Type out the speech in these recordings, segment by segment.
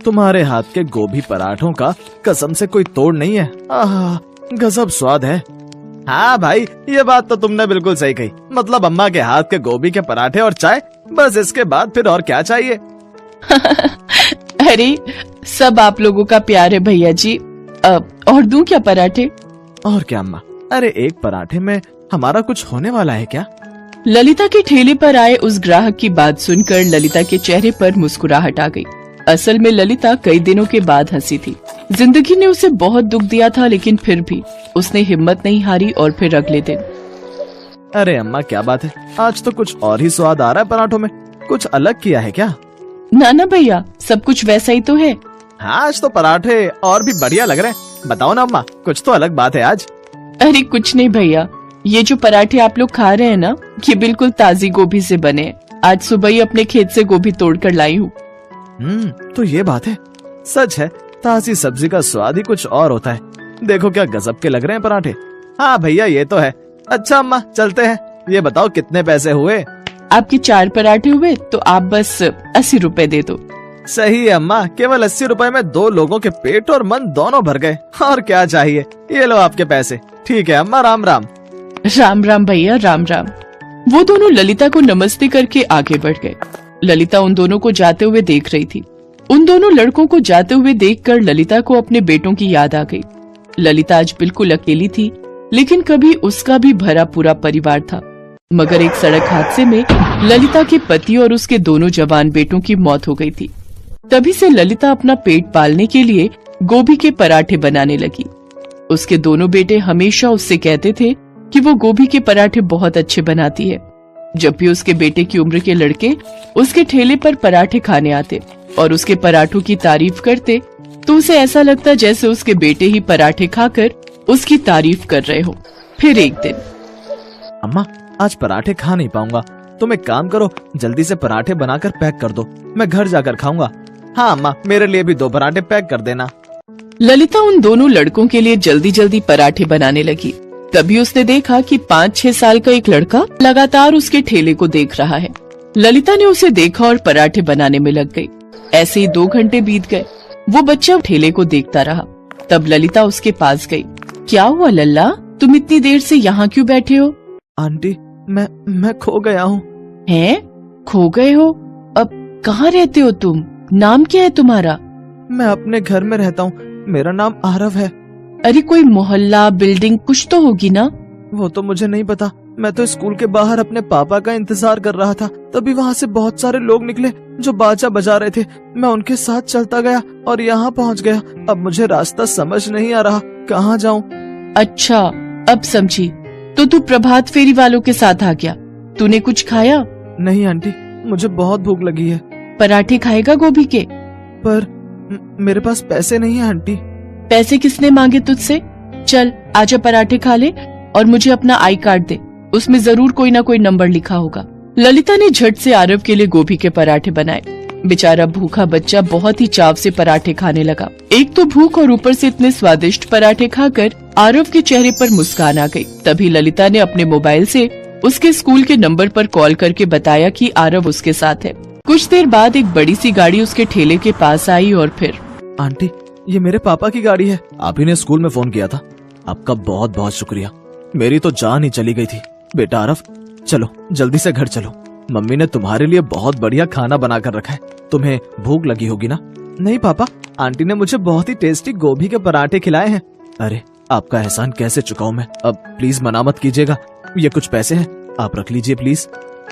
तुम्हारे हाथ के गोभी पराठों का कसम से कोई तोड़ नहीं है। आह, गजब स्वाद है। हाँ भाई, ये बात तो तुमने बिल्कुल सही कही। मतलब अम्मा के हाथ के गोभी के पराठे और चाय, बस इसके बाद फिर और क्या चाहिए। अरे सब आप लोगों का प्यार है भैया जी। और दूं क्या पराठे? और क्या अम्मा, अरे एक पराठे में हमारा कुछ होने वाला है क्या? ललिता के ठेले पर आए उस ग्राहक की बात सुनकर ललिता के चेहरे पर मुस्कुराहट आ गई। असल में ललिता कई दिनों के बाद हंसी थी। जिंदगी ने उसे बहुत दुख दिया था, लेकिन फिर भी उसने हिम्मत नहीं हारी और फिर अगले दिन। अरे अम्मा क्या बात है, आज तो कुछ और ही स्वाद आ रहा है पराठों में। कुछ अलग किया है क्या? ना भैया, सब कुछ वैसा ही तो है। हाँ, आज तो पराठे और भी बढ़िया लग रहे हैं। बताओ ना अम्मा, कुछ तो अलग बात है आज। अरे कुछ नहीं भैया, ये जो पराठे आप लोग खा रहे हैं ना, ये बिल्कुल ताजी गोभी से बने हैं। आज सुबह ही अपने खेत से गोभी तोड़ कर लाई हूँ। तो ये बात है। सच है, ताजी सब्जी का स्वाद ही कुछ और होता है। देखो क्या गजब के लग रहे हैं पराठे। हाँ भैया, ये तो है। अच्छा अम्मा, चलते हैं। ये बताओ कितने पैसे हुए? आपके 4 पराठे हुए तो आप बस 80 रुपए दे दो। सही है अम्मा, केवल 80 रुपए में 2 लोगों के पेट और मन दोनों भर गए। और क्या चाहिए? ये लो आपके पैसे। ठीक है अम्मा, राम राम। राम राम भैया, राम राम। वो दोनों ललिता को नमस्ते करके आगे बढ़ गए। ललिता उन दोनों को जाते हुए देख रही थी। उन दोनों लड़कों को जाते हुए देखकर ललिता को अपने बेटों की याद आ गई। ललिता आज बिल्कुल अकेली थी, लेकिन कभी उसका भी भरा पूरा परिवार था। मगर एक सड़क हादसे में ललिता के पति और उसके दोनों जवान बेटों की मौत हो गई थी। तभी से ललिता अपना पेट पालने के लिए गोभी के पराठे बनाने लगी। उसके दोनों बेटे हमेशा उससे कहते थे कि वो गोभी के पराठे बहुत अच्छे बनाती है। जब भी उसके बेटे की उम्र के लड़के उसके ठेले पर पराठे खाने आते और उसके पराठों की तारीफ करते, तो उसे ऐसा लगता जैसे उसके बेटे ही पराठे खाकर उसकी तारीफ कर रहे हो। फिर एक दिन, अम्मा आज पराठे खा नहीं पाऊंगा, तुम एक काम करो, जल्दी से पराठे बनाकर पैक कर दो, मैं घर जाकर खाऊंगा। हाँ अम्मा, मेरे लिए भी 2 पराठे पैक कर देना। ललिता उन दोनों लड़कों के लिए जल्दी जल्दी पराठे बनाने लगी। तभी उसने देखा कि 5-6 साल का एक लड़का लगातार उसके ठेले को देख रहा है। ललिता ने उसे देखा और पराठे बनाने में लग गई। ऐसे ही 2 घंटे बीत गए। वो बच्चा ठेले को देखता रहा। तब ललिता उसके पास गई। क्या हुआ लल्ला, तुम इतनी देर से यहाँ क्यों बैठे हो? आंटी, मैं खो गया हूँ। हैं? खो गए हो? अब कहाँ रहते हो तुम? नाम क्या है तुम्हारा? मैं अपने घर में रहता हूँ, मेरा नाम आरव है। अरे कोई मोहल्ला, बिल्डिंग कुछ तो होगी ना? वो तो मुझे नहीं पता, मैं तो स्कूल के बाहर अपने पापा का इंतजार कर रहा था। तभी वहाँ से बहुत सारे लोग निकले जो बाजा बजा रहे थे। मैं उनके साथ चलता गया और यहाँ पहुँच गया। अब मुझे रास्ता समझ नहीं आ रहा, कहाँ जाऊँ? अच्छा, अब समझी। तो तू प्रभात फेरी वालों के साथ आ गया। तूने कुछ खाया? नहीं आंटी, मुझे बहुत भूख लगी है। पराठे खाएगा गोभी के? पर मेरे पास पैसे नहीं है आंटी। पैसे किसने मांगे तुझसे? चल आजा पराठे खा ले और मुझे अपना आई कार्ड दे, उसमें जरूर कोई ना कोई नंबर लिखा होगा। ललिता ने झट से आरव के लिए गोभी के पराठे बनाए। बेचारा भूखा बच्चा बहुत ही चाव से पराठे खाने लगा। एक तो भूख और ऊपर से इतने स्वादिष्ट पराठे खाकर आरव के चेहरे पर मुस्कान आ गई। तभी ललिता ने अपने मोबाइल से उसके स्कूल के नंबर पर कॉल करके बताया कि आरव उसके साथ है। कुछ देर बाद एक बड़ी सी गाड़ी उसके ठेले के पास आई और फिर, आंटी ये मेरे पापा की गाड़ी है, आप ही ने स्कूल में फोन किया था। आपका बहुत बहुत शुक्रिया, मेरी तो जान ही चली गई थी। बेटा आरव, चलो जल्दी से घर चलो, मम्मी ने तुम्हारे लिए बहुत बढ़िया खाना बना कर रखा है, तुम्हें भूख लगी होगी ना? नहीं पापा, आंटी ने मुझे बहुत ही टेस्टी गोभी के पराठे खिलाए हैं। अरे आपका एहसान कैसे चुकाऊं मैं? अब प्लीज मना मत कीजिएगा, ये कुछ पैसे हैं, आप रख लीजिए प्लीज।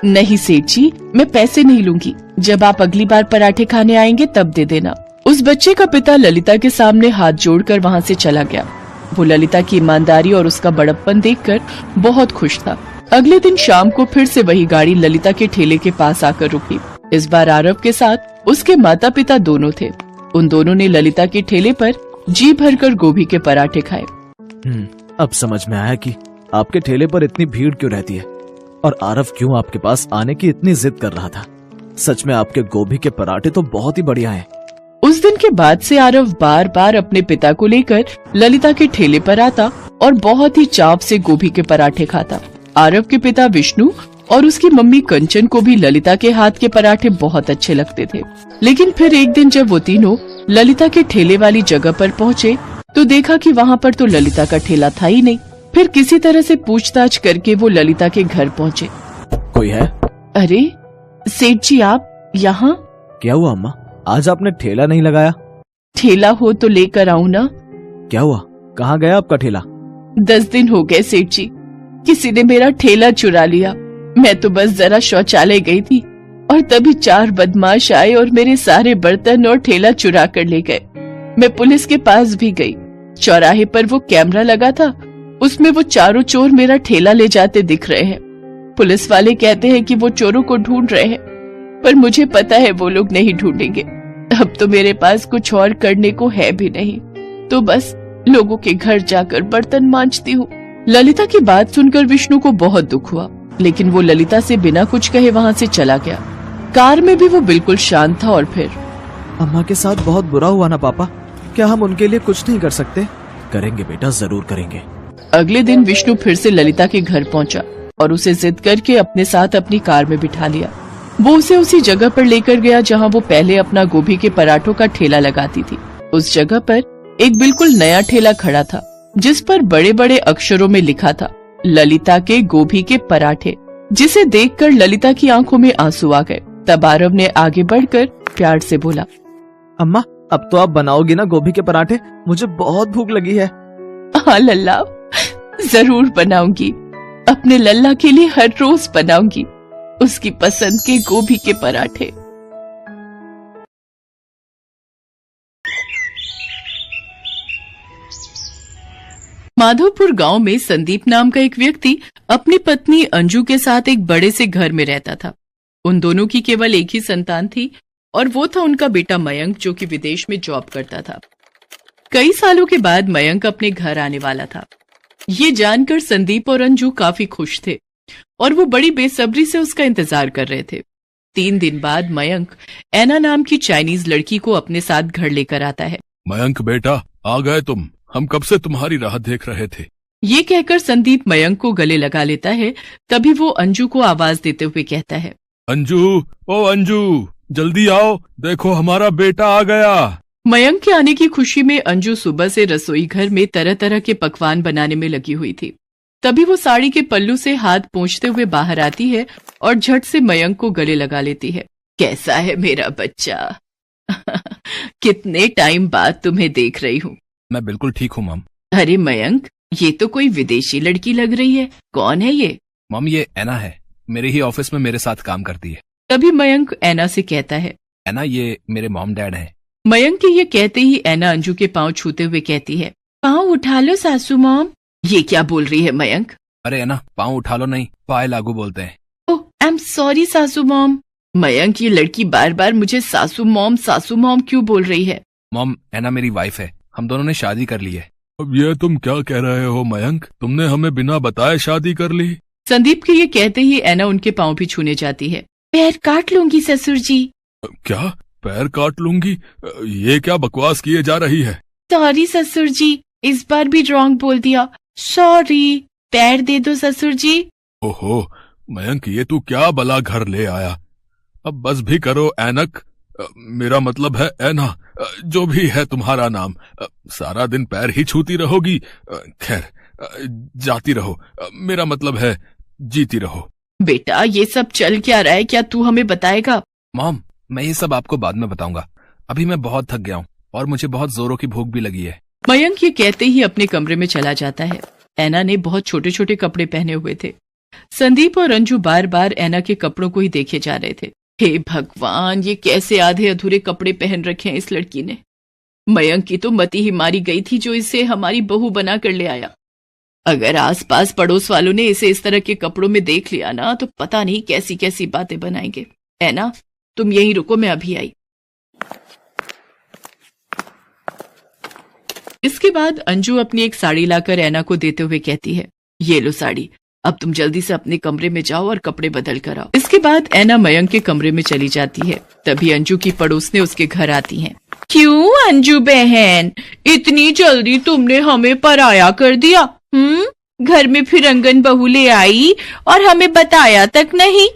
नहीं सेठ जी, मैं पैसे नहीं लूंगी, जब आप अगली बार पराठे खाने आएंगे तब दे देना। उस बच्चे का पिता ललिता के सामने हाथ जोड़कर वहाँ से चला गया। वो ललिता की ईमानदारी और उसका बड़प्पन देखकर बहुत खुश था। अगले दिन शाम को फिर से वही गाड़ी ललिता के ठेले के पास आकर रुकी। इस बार आरव के साथ उसके माता पिता दोनों थे। उन दोनों ने ललिता के ठेले पर जी भरकर गोभी के पराठे खाए। अब समझ में आया कि आपके ठेले पर इतनी भीड़ क्यों रहती है और आरव क्यों आपके पास आने की इतनी जिद कर रहा था। सच में आपके गोभी के पराठे तो बहुत ही बढ़िया हैं। उस दिन के बाद से आरव बार बार अपने पिता को लेकर ललिता के ठेले पर आता और बहुत ही चाव से गोभी के पराठे खाता। आरव के पिता विष्णु और उसकी मम्मी कंचन को भी ललिता के हाथ के पराठे बहुत अच्छे लगते थे। लेकिन फिर एक दिन जब वो तीनों ललिता के ठेले वाली जगह पर पहुँचे तो देखा कि वहाँ पर तो ललिता का ठेला था ही नहीं। फिर किसी तरह से पूछताछ करके वो ललिता के घर पहुँचे। कोई है? अरे सेठ जी, आप यहाँ? क्या हुआ अम्मा, आज आपने ठेला नहीं लगाया? ठेला हो तो लेकर आऊं ना। क्या हुआ, कहाँ गया आपका ठेला? 10 दिन हो गए सेठ जी, किसी ने मेरा ठेला चुरा लिया। मैं तो बस जरा शौचालय गई थी और तभी 4 बदमाश आए और मेरे सारे बर्तन और ठेला चुरा कर ले गए। मैं पुलिस के पास भी गई। चौराहे पर वो कैमरा लगा था, उसमें वो चारों चोर मेरा ठेला ले जाते दिख रहे हैं। पुलिस वाले कहते हैं कि वो चोरों को ढूंढ रहे हैं, पर मुझे पता है वो लोग नहीं ढूंढेंगे। अब तो मेरे पास कुछ और करने को है भी नहीं, तो बस लोगों के घर जाकर बर्तन मांजती हूँ। ललिता की बात सुनकर विष्णु को बहुत दुख हुआ, लेकिन वो ललिता से बिना कुछ कहे वहाँ से चला गया। कार में भी वो बिल्कुल शांत था। और फिर अम्मा के साथ बहुत बुरा हुआ ना पापा, क्या हम उनके लिए कुछ नहीं कर सकते? करेंगे बेटा, जरूर करेंगे। अगले दिन विष्णु फिर से ललिता के घर पहुंचा और उसे जिद करके अपने साथ अपनी कार में बिठा लिया। वो उसे उसी जगह पर लेकर गया जहां वो पहले अपना गोभी के पराठों का ठेला लगाती थी। उस जगह पर एक बिल्कुल नया ठेला खड़ा था, जिस पर बड़े बड़े अक्षरों में लिखा था ललिता के गोभी के पराठे, जिसे देखकर ललिता की आंखों में आंसू आ गए। तब आरव ने आगे बढ़कर प्यार से बोला, अम्मा अब तो आप बनाओगी ना गोभी के पराठे? मुझे बहुत भूख लगी है। हाँ लल्ला, जरूर बनाऊंगी। अपने लल्ला के लिए हर रोज बनाऊंगी उसकी पसंद के गोभी के पराठे। माधोपुर गांव में संदीप नाम का एक व्यक्ति अपनी पत्नी अंजू के साथ एक बड़े से घर में रहता था। उन दोनों की केवल एक ही संतान थी और वो था उनका बेटा मयंक, जो कि विदेश में जॉब करता था। कई सालों के बाद मयंक अपने घर आने वाला था। ये जानकर संदीप और अंजू काफी खुश थे और वो बड़ी बेसब्री से उसका इंतजार कर रहे थे। 3 दिन बाद मयंक ऐना नाम की चाइनीज लड़की को अपने साथ घर लेकर आता है। मयंक बेटा, आ गए तुम, हम कब से तुम्हारी राह देख रहे थे। ये कहकर संदीप मयंक को गले लगा लेता है। तभी वो अंजू को आवाज देते हुए कहता है, अंजू, ओ अंजू, जल्दी आओ, देखो हमारा बेटा आ गया। मयंक के आने की खुशी में अंजू सुबह से रसोई घर में तरह तरह के पकवान बनाने में लगी हुई थी। तभी वो साड़ी के पल्लू से हाथ पोंछते हुए बाहर आती है और झट से मयंक को गले लगा लेती है। कैसा है मेरा बच्चा? कितने टाइम बाद तुम्हें देख रही हूँ। मैं बिल्कुल ठीक हूँ मम। अरे मयंक, ये तो कोई विदेशी लड़की लग रही है। कौन है ये? मम, ये ऐना है, मेरे ही ऑफिस में मेरे साथ काम करती है। तभी मयंक ऐना से कहता है, ऐना, ये मेरे मॉम डैड हैं। मयंक के ये कहते ही ऐना अंजू के पांव छूते हुए कहती है, पांव उठा लो सासू मॉम। ये क्या बोल रही है मयंक? अरे ऐना, पाँव उठा लो नहीं, पाए लागू बोलते हैं। ओह, आई एम सॉरी सासू मॉम। मयंक, ये लड़की बार बार मुझे सासू मॉम क्यों बोल रही है? मॉम, ऐना मेरी वाइफ है, हम दोनों ने शादी कर ली है। अब ये तुम क्या कह रहे हो मयंक? तुमने हमें बिना बताए शादी कर ली? संदीप के ये कहते ही ऐना उनके पांव भी छूने जाती है। पैर काट लूंगी ससुर जी। क्या? पैर काट लूंगी? ये क्या बकवास किए जा रही है? सॉरी ससुर जी, इस बार भी रॉन्ग बोल दिया। सॉरी, पैर दे दो ससुर जी। ओहो मयंक, ये तू क्या बला घर ले आया? अब बस भी करो ऐनक, मेरा मतलब है ऐना, जो भी है तुम्हारा नाम। सारा दिन पैर ही छूती रहोगी? खैर, जाती रहो, मेरा मतलब है जीती रहो। बेटा, ये सब चल क्या रहा है, क्या तू हमें बताएगा? मॉम, मैं ये सब आपको बाद में बताऊंगा। अभी मैं बहुत थक गया हूँ और मुझे बहुत जोरों की भूख भी लगी है। मयंक ये कहते ही अपने कमरे में चला जाता है। ऐना ने बहुत छोटे छोटे कपड़े पहने हुए थे। संदीप और अंजू बार बार ऐना के कपड़ों को ही देखे जा रहे थे। हे भगवान, ये कैसे आधे अधूरे कपड़े पहन रखे हैं इस लड़की ने। मयंक की तो मती ही मारी गई थी जो इसे हमारी बहू बना कर ले आया। अगर आसपास पड़ोस वालों ने इसे इस तरह के कपड़ों में देख लिया ना, तो पता नहीं कैसी कैसी बातें बनाएंगे। ऐना, तुम यहीं रुको, मैं अभी आई। इसके बाद अंजू अपनी एक साड़ी लाकर ऐना को देते हुए कहती है, ये लो साड़ी, अब तुम जल्दी से अपने कमरे में जाओ और कपड़े बदल कर आओ। इसके बाद ऐना मयंक के कमरे में चली जाती है। तभी अंजू की पड़ोसने उसके घर आती हैं। क्यों अंजू बहन, इतनी जल्दी तुमने हमें पराया कर दिया? घर में फिरंगन बहू ले आई और हमें बताया तक नहीं।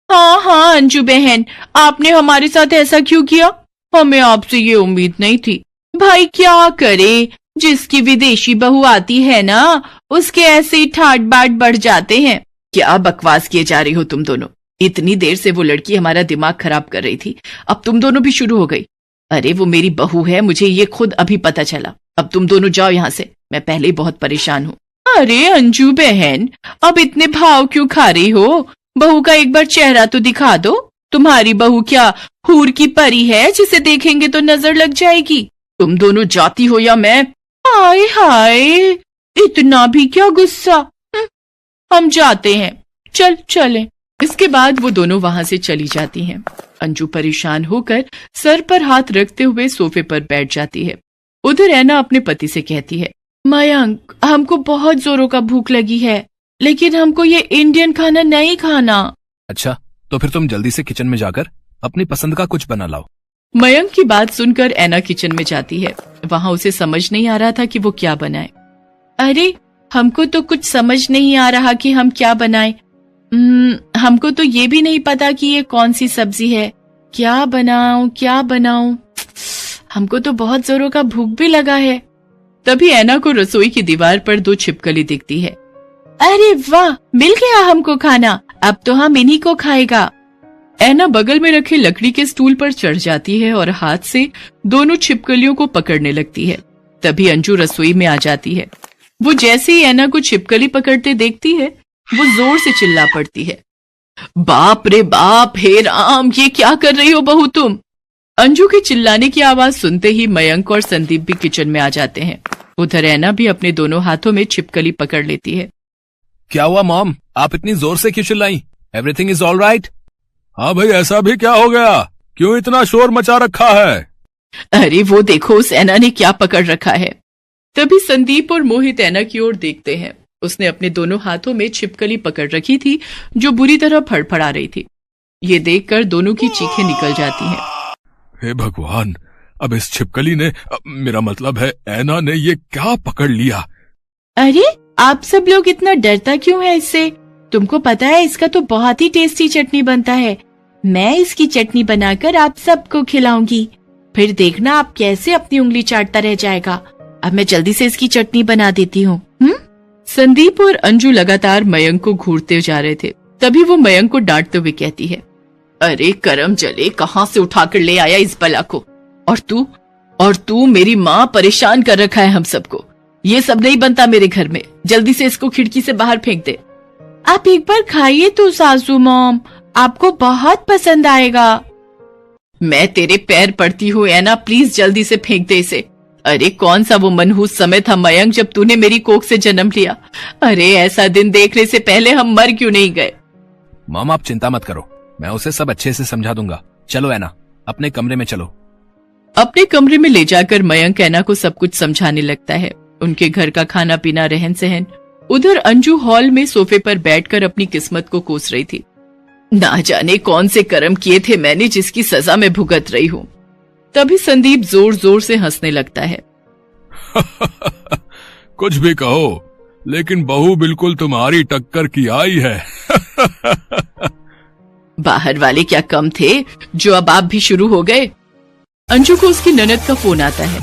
हाँ अंजू बहन, आपने हमारे साथ ऐसा क्यों किया? हमें आपसे ये उम्मीद नहीं थी। भाई क्या करे, जिसकी विदेशी बहू आती है ना, उसके ऐसे ही ठाट बाट बढ़ जाते हैं। क्या बकवास किए जा रही हो तुम दोनों? इतनी देर से वो लड़की हमारा दिमाग खराब कर रही थी, अब तुम दोनों भी शुरू हो गई। अरे वो मेरी बहू है, मुझे ये खुद अभी पता चला। अब तुम दोनों जाओ यहाँ से, मैं पहले ही बहुत परेशान हूँ। अरे अंजू बहन, अब इतने भाव क्यों खा रही हो? बहू का एक बार चेहरा तो दिखा दो। तुम्हारी बहू क्या हूर की परी है जिसे देखेंगे तो नजर लग जाएगी? तुम दोनों जाती हो या मैं? हाय हाय, इतना भी क्या गुस्सा। हम जाते हैं, चलें। इसके बाद वो दोनों वहां से चली जाती हैं। अंजू परेशान होकर सर पर हाथ रखते हुए सोफे पर बैठ जाती है। उधर ऐना अपने पति से कहती है, मयंक, हमको बहुत जोरों का भूख लगी है, लेकिन हमको ये इंडियन खाना नहीं खाना। अच्छा, तो फिर तुम जल्दी से किचन में जाकर अपनी पसंद का कुछ बना लाओ। मयंक की बात सुनकर ऐना किचन में जाती है। वहां उसे समझ नहीं आ रहा था कि वो क्या बनाए। अरे हमको तो कुछ समझ नहीं आ रहा कि हम क्या बनाएं। हमको तो ये भी नहीं पता कि ये कौन सी सब्जी है। क्या बनाऊं? हमको तो बहुत जोरों का भूख भी लगा है। तभी ऐना को रसोई की दीवार पर 2 छिपकली दिखती है। अरे वाह, मिल गया हमको खाना, अब तो हम इन्हीं को खाएगा। ऐना बगल में रखे लकड़ी के स्टूल पर चढ़ जाती है और हाथ से दोनों छिपकलियों को पकड़ने लगती है। तभी अंजू रसोई में आ जाती है। वो जैसे ही ऐना को छिपकली पकड़ते देखती है, वो जोर से चिल्ला पड़ती है, बाप रे बाप, हे राम, ये क्या कर रही हो बहू तुम? अंजू के चिल्लाने की आवाज सुनते ही मयंक और संदीप भी किचन में आ जाते हैं। उधर ऐना भी अपने दोनों हाथों में छिपकली पकड़ लेती है। क्या हुआ मॉम, आप इतनी जोर से क्यों चिल्लाई? Everything is all right? हाँ भाई, ऐसा भी क्या हो गया? क्यों इतना शोर मचा रखा है? अरे वो देखो, उस ऐना ने क्या पकड़ रखा है। तभी संदीप और मोहित ऐना की ओर देखते हैं। उसने अपने दोनों हाथों में छिपकली पकड़ रखी थी जो बुरी तरह फड़फड़ा रही थी। ये देखकर दोनों की चीखें निकल जाती हैं। हे भगवान, अब इस छिपकली ने, मेरा मतलब है ऐना ने, ये क्या पकड़ लिया? अरे आप सब लोग इतना डरता क्यों है इससे? तुमको पता है इसका तो बहुत ही टेस्टी चटनी बनता है। मैं इसकी चटनी बनाकर आप सबको खिलाऊंगी, फिर देखना आप कैसे अपनी उंगली चाटता रह जाएगा। अब मैं जल्दी से इसकी चटनी बना देती हूँ। संदीप और अंजू लगातार मयंक को घूरते जा रहे थे। तभी वो मयंक को डांटते हुए कहती है, अरे करम जले, कहाँ से उठाकर ले आया इस बला को? और तू मेरी माँ परेशान कर रखा है हम सबको। ये सब नहीं बनता मेरे घर में, जल्दी से इसको खिड़की से बाहर फेंक दे। आप एक बार खाइए तो सासू मॉम, आपको बहुत पसंद आएगा। मैं तेरे पैर पड़ती हूँ ऐना, प्लीज जल्दी से फेंक दे इसे। अरे कौन सा वो मनहूस समय था मयंक जब तूने मेरी कोख से जन्म लिया। अरे ऐसा दिन देखने से पहले हम मर क्यों नहीं गए? मॉम आप चिंता मत करो, मैं उसे सब अच्छे से समझा दूंगा। चलो ऐना, अपने कमरे में चलो। अपने कमरे में ले जाकर मयंक ऐना को सब कुछ समझाने लगता है। उनके घर का खाना पीना, रहन सहन। उधर अंजू हॉल में सोफे पर बैठकर अपनी किस्मत को कोस रही थी। ना जाने कौन से कर्म किए थे मैंने जिसकी सजा में भुगत रही हूँ। तभी संदीप जोर जोर से हंसने लगता है। कुछ भी कहो, लेकिन बहू बिल्कुल तुम्हारी टक्कर की आई है। बाहर वाले क्या कम थे जो अब आप भी शुरू हो गए? अंजू को उसकी ननद का फोन आता है।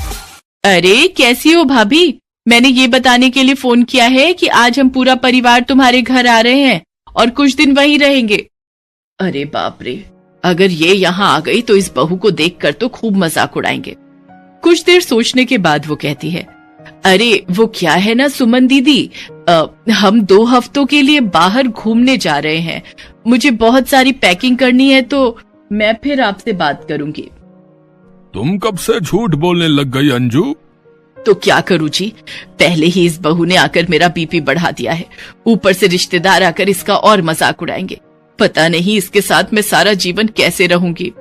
अरे कैसी हो भाभी, मैंने ये बताने के लिए फोन किया है कि आज हम पूरा परिवार तुम्हारे घर आ रहे हैं और कुछ दिन वहीं रहेंगे। अरे बाप रे, अगर ये यहाँ आ गई तो इस बहू को देखकर तो खूब मजाक उड़ाएंगे। कुछ देर सोचने के बाद वो कहती है, अरे वो क्या है ना सुमन दीदी, हम 2 हफ्तों के लिए बाहर घूमने जा रहे हैं। मुझे बहुत सारी पैकिंग करनी है, तो मैं फिर आपसे बात करूंगी। तुम कब से झूठ बोलने लग गई अंजू? तो क्या करूं जी, पहले ही इस बहू ने आकर मेरा बीपी बढ़ा दिया है, ऊपर से रिश्तेदार आकर इसका और मजाक उड़ाएंगे। पता नहीं इसके साथ मैं सारा जीवन कैसे रहूंगी।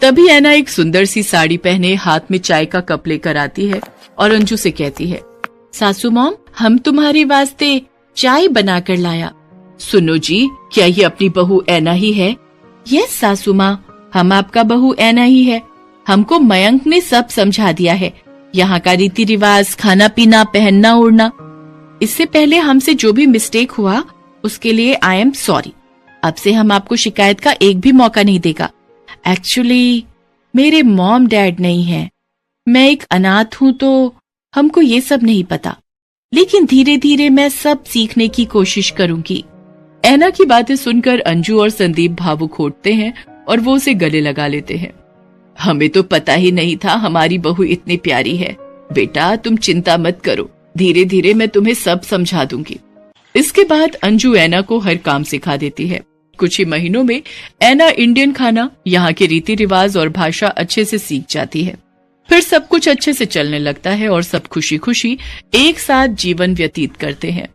तभी ऐना एक सुंदर सी साड़ी पहने हाथ में चाय का कप लेकर आती है और अंजू से कहती है, सासू मॉम, हम तुम्हारे वास्ते चाय बनाकर लाया। सुनो जी, क्या ये अपनी बहू ऐना ही है? यस सासू माँ, हम आपका बहू ऐना ही है। हमको मयंक ने सब समझा दिया है, यहाँ का रीति रिवाज, खाना पीना, पहनना ओढ़ना। इससे पहले हमसे जो भी मिस्टेक हुआ उसके लिए आई एम सॉरी। अब से हम आपको शिकायत का एक भी मौका नहीं देगा। एक्चुअली मेरे मॉम डैड नहीं है, मैं एक अनाथ हूं, तो हमको ये सब नहीं पता, लेकिन धीरे धीरे मैं सब सीखने की कोशिश करूंगी। ऐना की बातें सुनकर अंजू और संदीप भावुक होते हैं और वो उसे गले लगा लेते हैं। हमें तो पता ही नहीं था हमारी बहू इतनी प्यारी है। बेटा तुम चिंता मत करो, धीरे धीरे मैं तुम्हें सब समझा दूंगी। इसके बाद अंजू ऐना को हर काम सिखा देती है। कुछ ही महीनों में ऐना इंडियन खाना, यहाँ के रीति रिवाज और भाषा अच्छे से सीख जाती है। फिर सब कुछ अच्छे से चलने लगता है और सब खुशी खुशी एक साथ जीवन व्यतीत करते हैं।